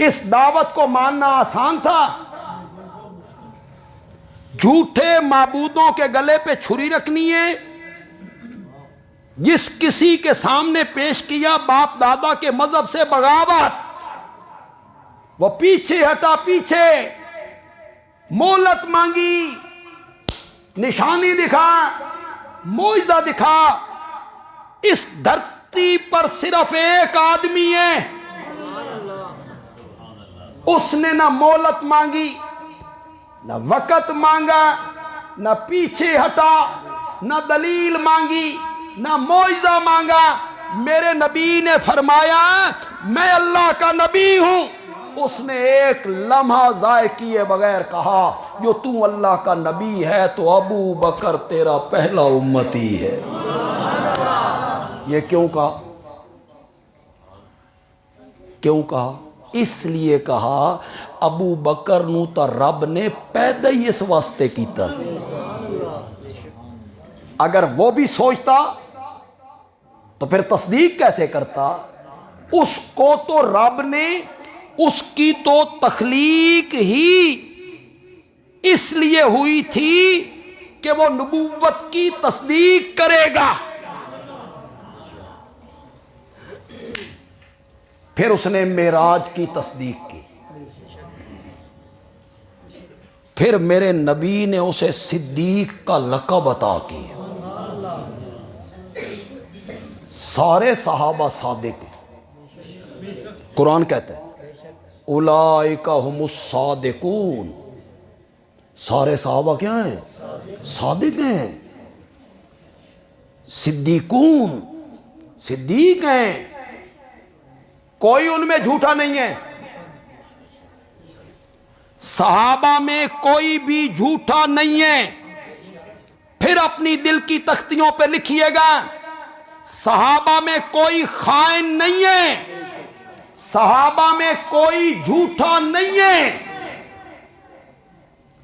اس دعوت کو ماننا آسان تھا؟ جھوٹے معبودوں کے گلے پہ چھری رکھنی ہے؟ جس کسی کے سامنے پیش کیا باپ دادا کے مذہب سے بغاوت، وہ پیچھے ہٹا، پیچھے مہلت مانگی، نشانی دکھا، معجزہ دکھا۔ اس دھرتی پر صرف ایک آدمی ہے، اس نے نہ مہلت مانگی، نہ وقت مانگا، نہ پیچھے ہٹا، نہ دلیل مانگی، نہ معجزہ مانگا۔ میرے نبی نے فرمایا میں اللہ کا نبی ہوں، اس نے ایک لمحہ ضائع کیے بغیر کہا جو تو اللہ کا نبی ہے تو ابو بکر تیرا پہلا امتی ہے۔ یہ کیوں کہا؟ کیوں کہا؟ اس لیے کہا ابو بکر نو تا رب نے پیدا ہی اس واسطے کیتا سی۔ اگر وہ بھی سوچتا تو پھر تصدیق کیسے کرتا؟ اس کو تو رب نے، اس کی تو تخلیق ہی اس لیے ہوئی تھی کہ وہ نبوت کی تصدیق کرے گا۔ پھر اس نے معراج کی تصدیق کی، پھر میرے نبی نے اسے صدیق کا لقب عطا کیا۔ سارے صحابہ صادق ہیں، قرآن کہتا ہے اولئک هم الصادقون، سارے صحابہ کیا ہیں؟ صادق ہیں، صدیقون، صدیق ہیں، کوئی ان میں جھوٹا نہیں ہے۔ صحابہ میں کوئی بھی جھوٹا نہیں ہے۔ پھر اپنی دل کی تختیوں پہ لکھیے گا صحابہ میں کوئی خائن نہیں ہے، صحابہ میں کوئی جھوٹا نہیں ہے۔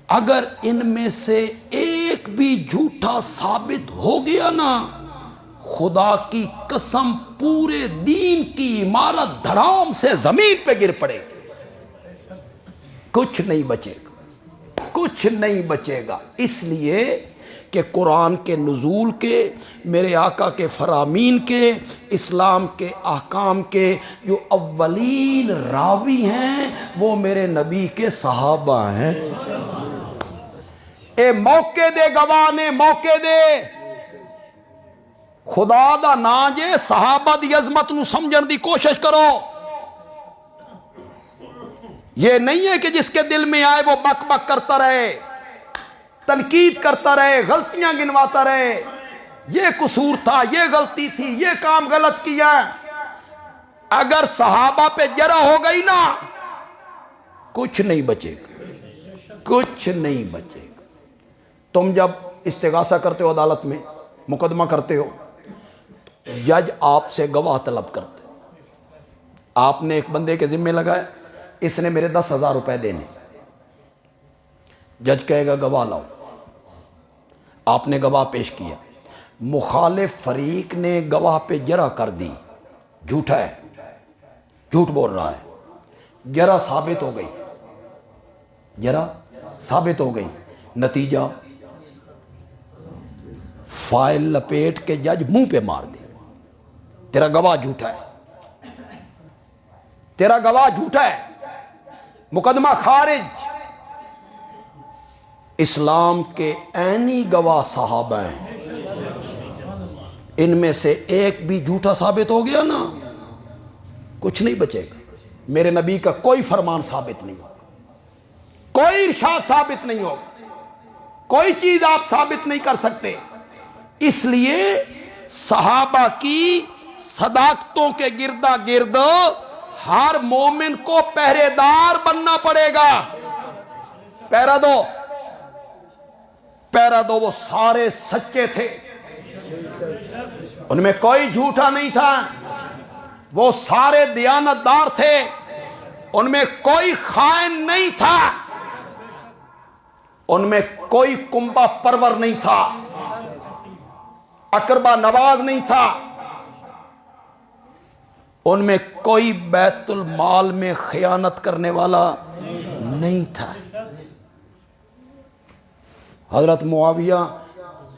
اگر ان میں سے ایک بھی جھوٹا ثابت ہو گیا نا، خدا کی قسم پورے دین کی عمارت دھڑام سے زمین پہ گر پڑے گی، کچھ نہیں بچے گا، کچھ نہیں بچے گا۔ اس لیے کہ قرآن کے نزول کے، میرے آقا کے فرامین کے، اسلام کے احکام کے جو اولین راوی ہیں وہ میرے نبی کے صحابہ ہیں۔ اے موقع دے گواہ نے، موقع دے، خدا دا نا جے صحابہ دی عظمت نو سمجھن دی کوشش کرو۔ یہ نہیں ہے کہ جس کے دل میں آئے وہ بک بک کرتا رہے، تنقید کرتا رہے، غلطیاں گنواتا رہے، یہ قصور تھا، یہ غلطی تھی، یہ کام غلط کیا۔ اگر صحابہ پہ جرح ہو گئی نا، کچھ نہیں بچے گا، کچھ نہیں بچے گا۔ تم جب استغاثہ کرتے ہو، عدالت میں مقدمہ کرتے ہو، جج آپ سے گواہ طلب کرتے، آپ نے ایک بندے کے ذمے لگایا اس نے میرے 10,000 روپے دینے، جج کہے گا گواہ لاؤ، آپ نے گواہ پیش کیا، مخالف فریق نے گواہ پہ جرح کر دی، جھوٹا ہے، جھوٹ بول رہا ہے، جرح ثابت ہو گئی، جرح ثابت ہو گئی، نتیجہ فائل لپیٹ کے جج منہ پہ مار دے، تیرا گواہ جھوٹا ہے، تیرا گواہ جھوٹا ہے، مقدمہ خارج۔ اسلام کے عینی گواہ صحابہ ہیں، ان میں سے ایک بھی جھوٹا ثابت ہو گیا نا، کچھ نہیں بچے گا۔ میرے نبی کا کوئی فرمان ثابت نہیں ہوگا، کوئی ارشاد ثابت نہیں ہوگا، کوئی چیز آپ ثابت نہیں کر سکتے۔ اس لیے صحابہ کی صداقتوں کے گردا گرد ہر مومن کو پہرے دار بننا پڑے گا۔ پہرا دو، پہرا دو، وہ سارے سچے تھے، ان میں کوئی جھوٹا نہیں تھا، وہ سارے دیانتدار تھے، ان میں کوئی خائن نہیں تھا، ان میں کوئی کنبہ پرور نہیں تھا، اقربا نواز نہیں تھا، ان میں کوئی بیت المال میں خیانت کرنے والا نہیں تھا۔ حضرت معاویہ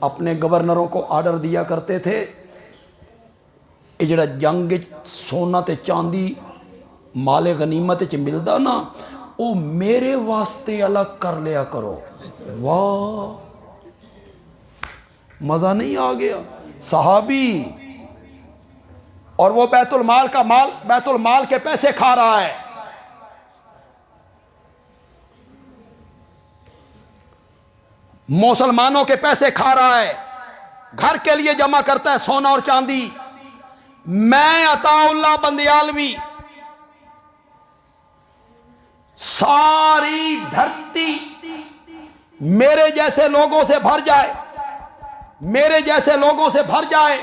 اپنے گورنروں کو آرڈر دیا کرتے تھے، یہ جڑا جنگ سونا تے چاندی مال غنیمت چ ملدا نا، او میرے واسطے الگ کر لیا کرو۔ واہ، مزہ نہیں آ گیا؟ صحابی، اور وہ بیت المال کے پیسے کھا رہا ہے۔ مسلمانوں کے پیسے کھا رہا ہے، گھر کے لیے جمع کرتا ہے سونا اور چاندی۔ میں عطا اللہ بندیالوی، ساری دھرتی میرے جیسے لوگوں سے بھر جائے، میرے جیسے لوگوں سے بھر جائے،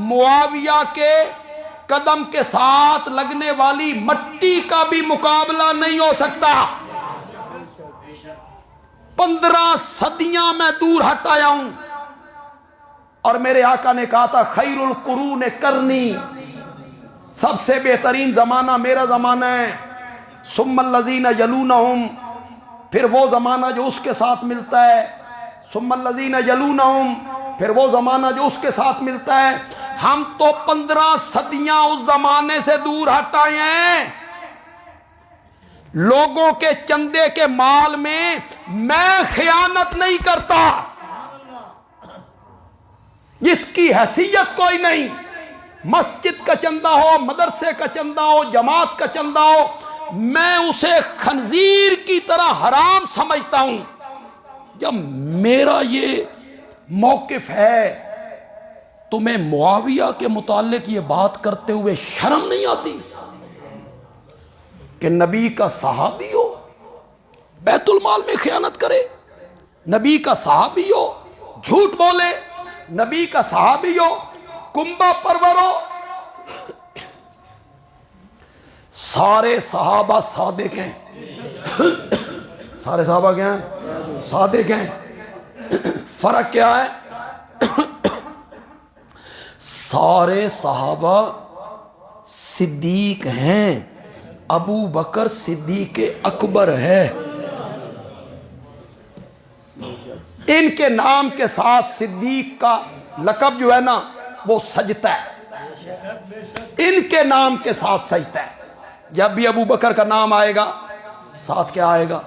معاویہ کے قدم کے ساتھ لگنے والی مٹی کا بھی مقابلہ نہیں ہو سکتا۔ 15 صدیاں میں دور ہٹایا ہوں، اور میرے آقا نے کہا تھا خیر القرون کرنی، سب سے بہترین زمانہ میرا زمانہ ہے، ثم الذین یلونہم، پھر وہ زمانہ جو اس کے ساتھ ملتا ہے، ثم الذین یلونہم، پھر وہ زمانہ جو اس کے ساتھ ملتا ہے۔ ہم تو 15 صدیاں اس زمانے سے دور ہٹائے ہیں۔ لوگوں کے چندے کے مال میں میں خیانت نہیں کرتا، جس کی حیثیت کوئی نہیں۔ مسجد کا چندہ ہو، مدرسے کا چندہ ہو، جماعت کا چندہ ہو، میں اسے خنزیر کی طرح حرام سمجھتا ہوں۔ جب میرا یہ موقف ہے، تمہیں معاویہ کے متعلق یہ بات کرتے ہوئے شرم نہیں آتی کہ نبی کا صحابی ہو بیت المال میں خیانت کرے، نبی کا صحابی ہو جھوٹ بولے، نبی کا صحابی ہو کنبہ پرور ہو؟ سارے صحابہ صادق ہیں، سارے صحابہ کیا ہیں؟ صادق ہیں۔ فرق کیا ہے؟ سارے صحابہ صدیق ہیں، ابو بکر صدیق اکبر ہے۔ ان کے نام کے ساتھ صدیق کا لقب جو ہے نا وہ سجتا ہے، ان کے نام کے ساتھ سجتا ہے۔ جب بھی ابو بکر کا نام آئے گا ساتھ کیا آئے گا؟